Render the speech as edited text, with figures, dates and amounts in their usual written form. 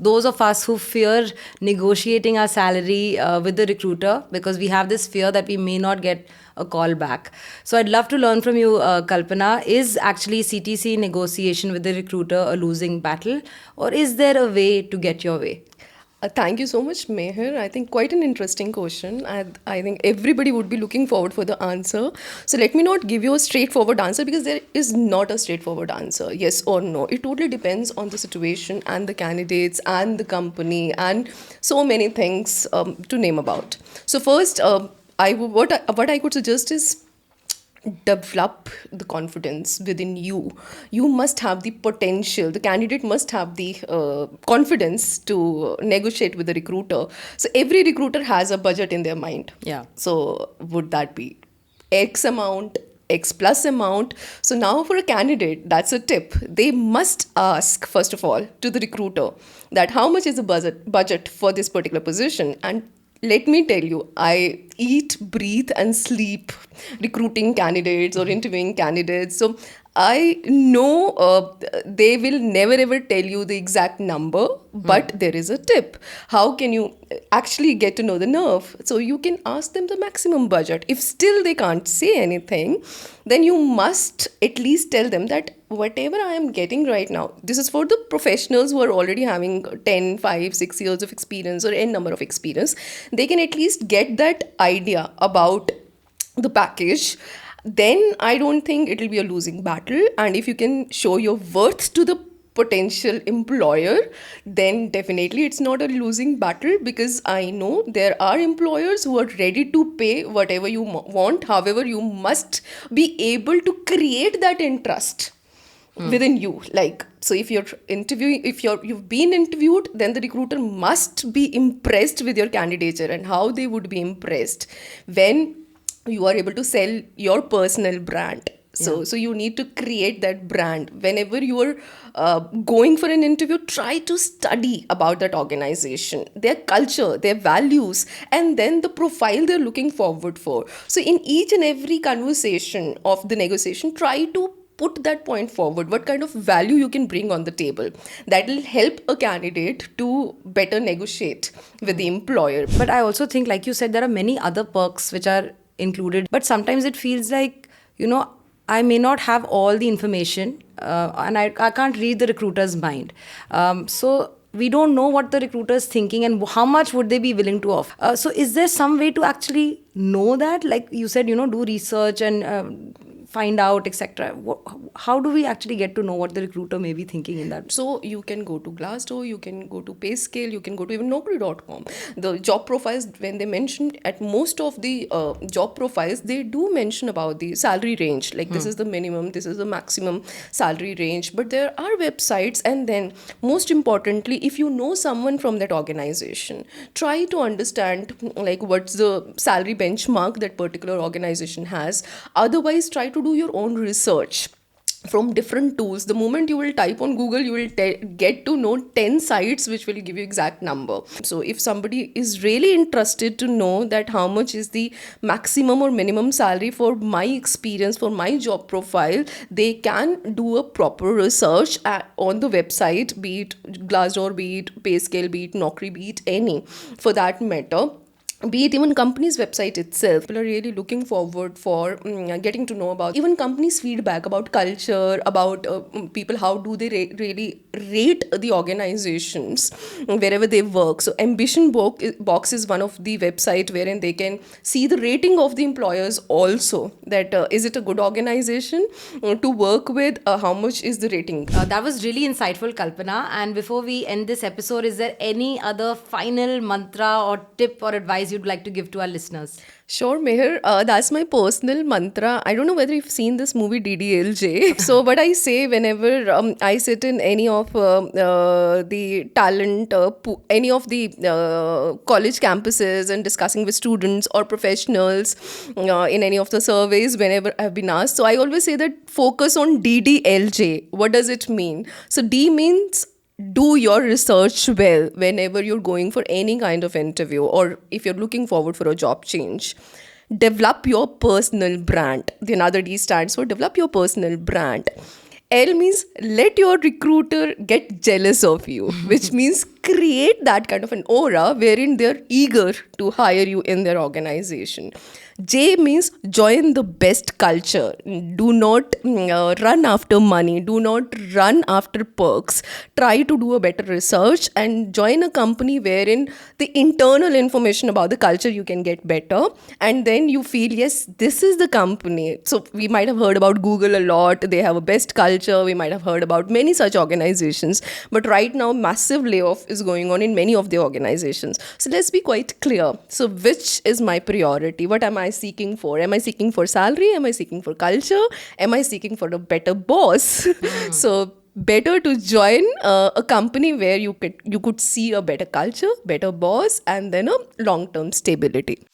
those of us who fear negotiating our salary with the recruiter, because we have this fear that we may not get a call back. So I'd love to learn from you, Kalpana. Is actually CTC negotiation with the recruiter a losing battle, or is there a way to get your way? Thank you so much, Mehar. I think quite an interesting question. I think everybody would be looking forward for the answer. So let me not give you a straightforward answer, because there is not a straightforward answer, yes or no. It totally depends on the situation and the candidates and the company and so many things to name about. So first, what I could suggest is develop the confidence within you. You must have the potential. The candidate must have the confidence to negotiate with the recruiter. So every recruiter has a budget in their mind. Yeah. So would that be X amount, X plus amount? So now for a candidate, that's a tip. They must ask, first of all, to the recruiter that how much is the budget for this particular position. And let me tell you, I eat, breathe, and sleep recruiting candidates or interviewing candidates. So I know they will never ever tell you the exact number, but there is a tip. How can you actually get to know the nerve? So you can ask them the maximum budget. If still they can't say anything, then you must at least tell them that whatever I am getting right now, this is for the professionals who are already having 10, 5, 6 years of experience or n number of experience. They can at least get that idea about the package. Then I don't think it will be a losing battle. And if you can show your worth to the potential employer, then definitely it's not a losing battle, because I know there are employers who are ready to pay whatever you want. However, you must be able to create that interest within you. Like, so if you're interviewing, if you've been interviewed, then the recruiter must be impressed with your candidature. And how they would be impressed? When you are able to sell your personal brand. So you need to create that brand. Whenever you are going for an interview, try to study about that organization, their culture, their values, and then the profile they're looking forward for. So in each and every conversation of the negotiation, try to put that point forward. What kind of value you can bring on the table that will help a candidate to better negotiate with the employer. But I also think, like you said, there are many other perks which are included, but sometimes it feels like, I may not have all the information, and I can't read the recruiter's mind. So we don't know what the recruiter is thinking and how much would they be willing to offer. So is there some way to actually know that? Like you said, do research and find out, etc. How do we actually get to know what the recruiter may be thinking in that? So you can go to Glassdoor, you can go to PayScale, you can go to even Naukri.com. The job profiles, when they mention at most of the job profiles, they do mention about the salary range. Like this is the minimum, this is the maximum salary range. But there are websites, and then most importantly, if you know someone from that organization, try to understand like what's the salary benchmark that particular organization has. Otherwise, try to do your own research from different tools. The moment you will type on Google, you will get to know 10 sites which will give you exact number. So if somebody is really interested to know that how much is the maximum or minimum salary for my experience, for my job profile, they can do a proper research on the website, be it Glassdoor, be it PayScale, be it Naukri, be it any for that matter. Be it even company's website itself. People are really looking forward for getting to know about even company's feedback about culture, about people, how do they really rate the organizations wherever they work. So Ambition Box is one of the website wherein they can see the rating of the employers also, that is it a good organization to work with, how much is the rating. That was really insightful, Kalpana. And before we end this episode, is there any other final mantra or tip or advice you'd like to give to our listeners? Sure, Mehar. That's my personal mantra. I don't know whether you've seen this movie DDLJ. So, what I say whenever I sit in any of the talent, any of the college campuses and discussing with students or professionals in any of the surveys, whenever I've been asked. So, I always say that focus on DDLJ. What does it mean? So, D means do your research well whenever you're going for any kind of interview, or if you're looking forward for a job change. Develop your personal brand. The another D stands for develop your personal brand. L means let your recruiter get jealous of you, which means create that kind of an aura wherein they're eager to hire you in their organization. J means join the best culture. Do not run after money. Do not run after perks. Try to do a better research and join a company wherein the internal information about the culture you can get better. And then you feel, yes, this is the company. So we might have heard about Google a lot. They have a best culture. We might have heard about many such organizations. But right now, massive layoff is going on in many of the organizations. So let's be quite clear. So which is my priority? What am I seeking for? Am I seeking for salary? Am I seeking for culture? Am I seeking for a better boss? So better to join a company where you could see a better culture, better boss, and then a long-term stability.